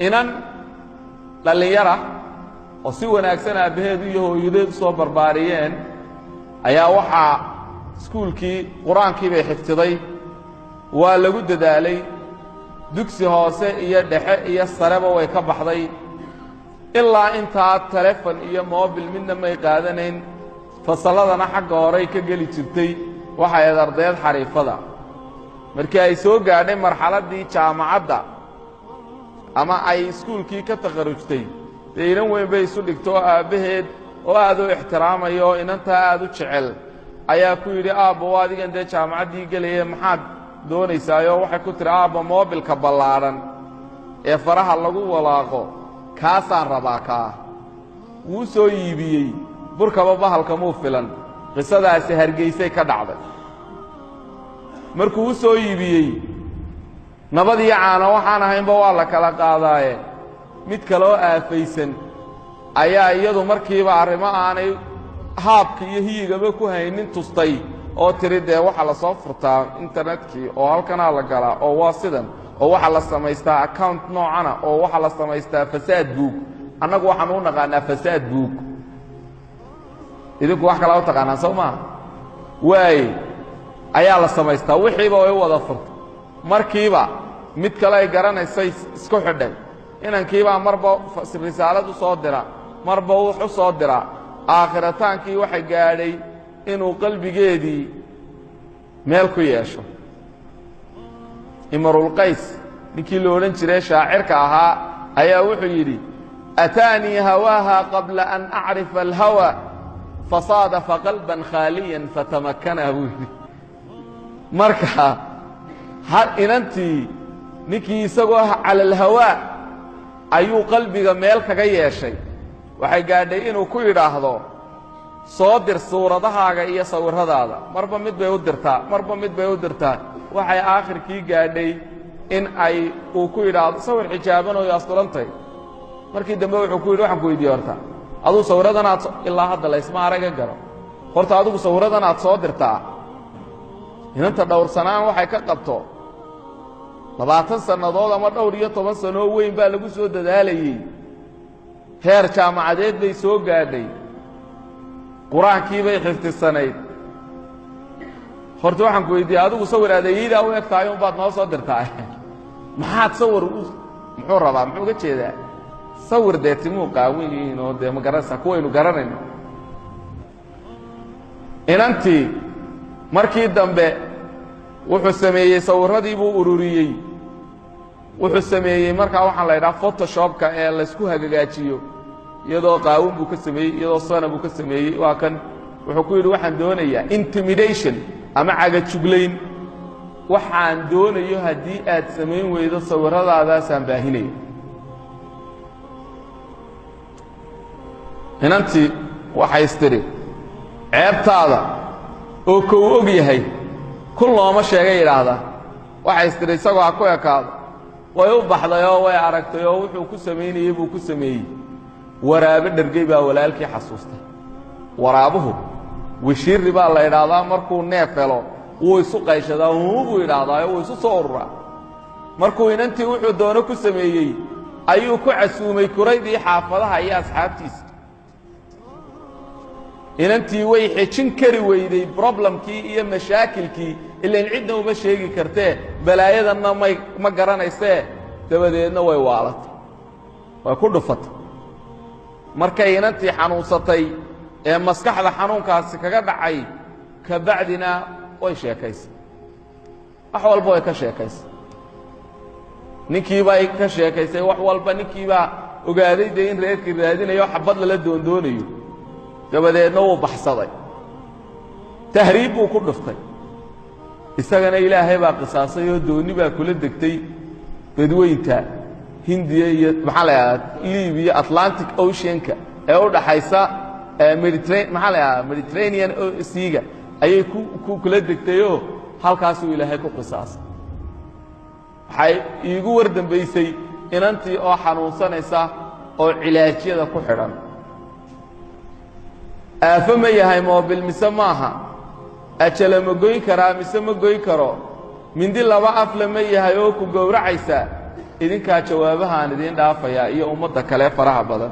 inan dhalinyara oo si wanaagsan aabaheed iyo hooyadeed soo barbaariyeen ayaa waxaa iskuulkii quraankii bay xiftiday waa lagu dadaalay dugsi hoose iyo dhexe iyo sareba way ka baxday ilaa intaa telefoon iyo moobil midna may qaadanayn fasaladana xagga hore ka gali jirtay waxay ardayad xariifada markii ay soo gaadhay marxaladii jaamacadda ama ay iskuulkii ka taqarrujtay inan weyn bay isu dhigto aabaheed oo aad u ixtiraamayo inanta aad u jecel ayaa ku yidhi aabbo adigan dee jaamacaddii gelaya maxaad doonaysaayo waxay ku tiri aabbo moobilka ballaaran ee faraha lagu walaaqo kaasaan rabaa kaa wuu soo iibiyey burkaba bahalka muu filan qisadaasi hargeysay ka dhacday markuu u soo iibiyey nabadii caana waxaan ahaynba waa la kala qaadaaye mid kaloo aafaysan ayaa iyadu markiiba arrimo aanay haabka iyo hiyigaba ku haynin tustay oo tiri dee waxaa la soo furtaa internetkii oo halkanaa la galaa oo waa sidan oo waxaa la samaystaa account noocana oo waxaa la samaystaa fasaad buug annagu waxaan u naqaanaa fasaad buug idinku wax kala u taqaanaan soo maaha waaye ayaa la samaystaa wixiiba way wada furta markiiba mid kale ay garanaysay isku xidhay inankiibaa marba risaalad u soo dira marba wux u soo dira aakhiratankii waxay gaadhay inuu qalbigeedii meel ku yeesho imrulqays ninkii la odhan jiray shaacirka ahaa ayaa wuxuu yidhi ataanii hawaaha qabla an acrifa alhawa fasaadafa qalban khaaliyan fatamakkana buu yidhi marka inantii ninkii isagoo cala alhawaa ayuu qalbiga meel kaga yeeshay waxay gaadhay inuu ku yidhaahdo soo dir suuradahaaga iyo sawirradaada marba mid bay u dirtaa marba mid bay u dirtaa waxay aakhirkii gaadhay in uu ku yidhaahdo sawir xijaabanooyo asturantay markii dambe wuxuu ku yidhi waxaan ku weydiiye horta aduu sawirradanaad ilaa hadda laysma araga garo horta adigu sawirradanaad soo dirtaa inanta dhowrsanaan waxay ka qabto 20 sannadood ama dhowr iyo 10 sano weyn baa lagu soo dadaalayay heer jaamacadeed bay soo gaadhay quraankii bay xiftisanayd horta waxaan ku weydiiyey adigu sawir adeeyada u egtahay un baad noo soo dirtaa maxaad sawir muxuu rabaa muxuu ga jeedaa sawir deetimuu qaawin oo dee ma garanaysaa kuwaynu garanayno inantii markii dambe wuxuu sameeyey sawirradii buu ururiyey wuxuu sameeyey markaa waxaan la yidhaha photoshopka ee laysku hagagaajiyo iyadoo qaawin buu ka sameeyey iyadoo sana buu ka sameeyey waa kan wuxuu ku yidhi waxaan doonayaa intimidation ama cagajuglayn waxaan doonayo haddii aad samayn weydo sawirradaadaasaan baahinaya inantii waxay istidhi ceebtaada oo kow og yahay kun looma sheegay yidhaahdaa waxay istidhi isagoo ha ku ekaado way u baxday oo way aragtay oo wuxuu ku samaynayey buu ku sameeyey waraabe dhergey baa walaalkii xasuustay waraabuhu wishiirri baa la yidhaahdaa markuu neef helo wuu isu qayshadaa buu yidhaahdaa wuu isu soo ururaa markuu inantii wuxuu doono ku sameeyey ayuu ku casuumay kuraydii xaafadaha iyo asxaabtiisa inantii way xejin kari weyday problemkii iyo mashaakilkii ilaan cidna uma sheegi kartee balaayadanna ma garanaysee dabadeedna way waalatay way ku dhufatay markay inantii xanuunsatay ee maskaxda xanuunkaasi kaga dhacay ka bacdina way sheekaysay wax walba way ka sheekaysay ninkiibay ka sheekaysay wax walba ninkiibaa ogaaday dee in reerkii raadinayo xabad lala doondoonayo dabadeedna wuu baxsaday tahriib buu ku dhuftay isagana ilaahay baa qisaasay oo dooni baa kula degtay badweynta hindiya iyo maxaa la yidhahdaa libiya atlantic oceanka ee u dhaxaysa mediterranean seaga ayay kula degtayoo halkaasuu ilaahay ku qisaasay waxay iigu war dambaysay inantii oo xanuunsanaysa oo cilaajyada ku xidhan aafo ma yahay moobil mise maaha ajala ma goyn karaa mise ma goyn karo mindi laba afle ma yahay oo ku gowracaysaa idinkaa jawaabahaan idiin dhaafayaa iyo ummadda kale faraha badan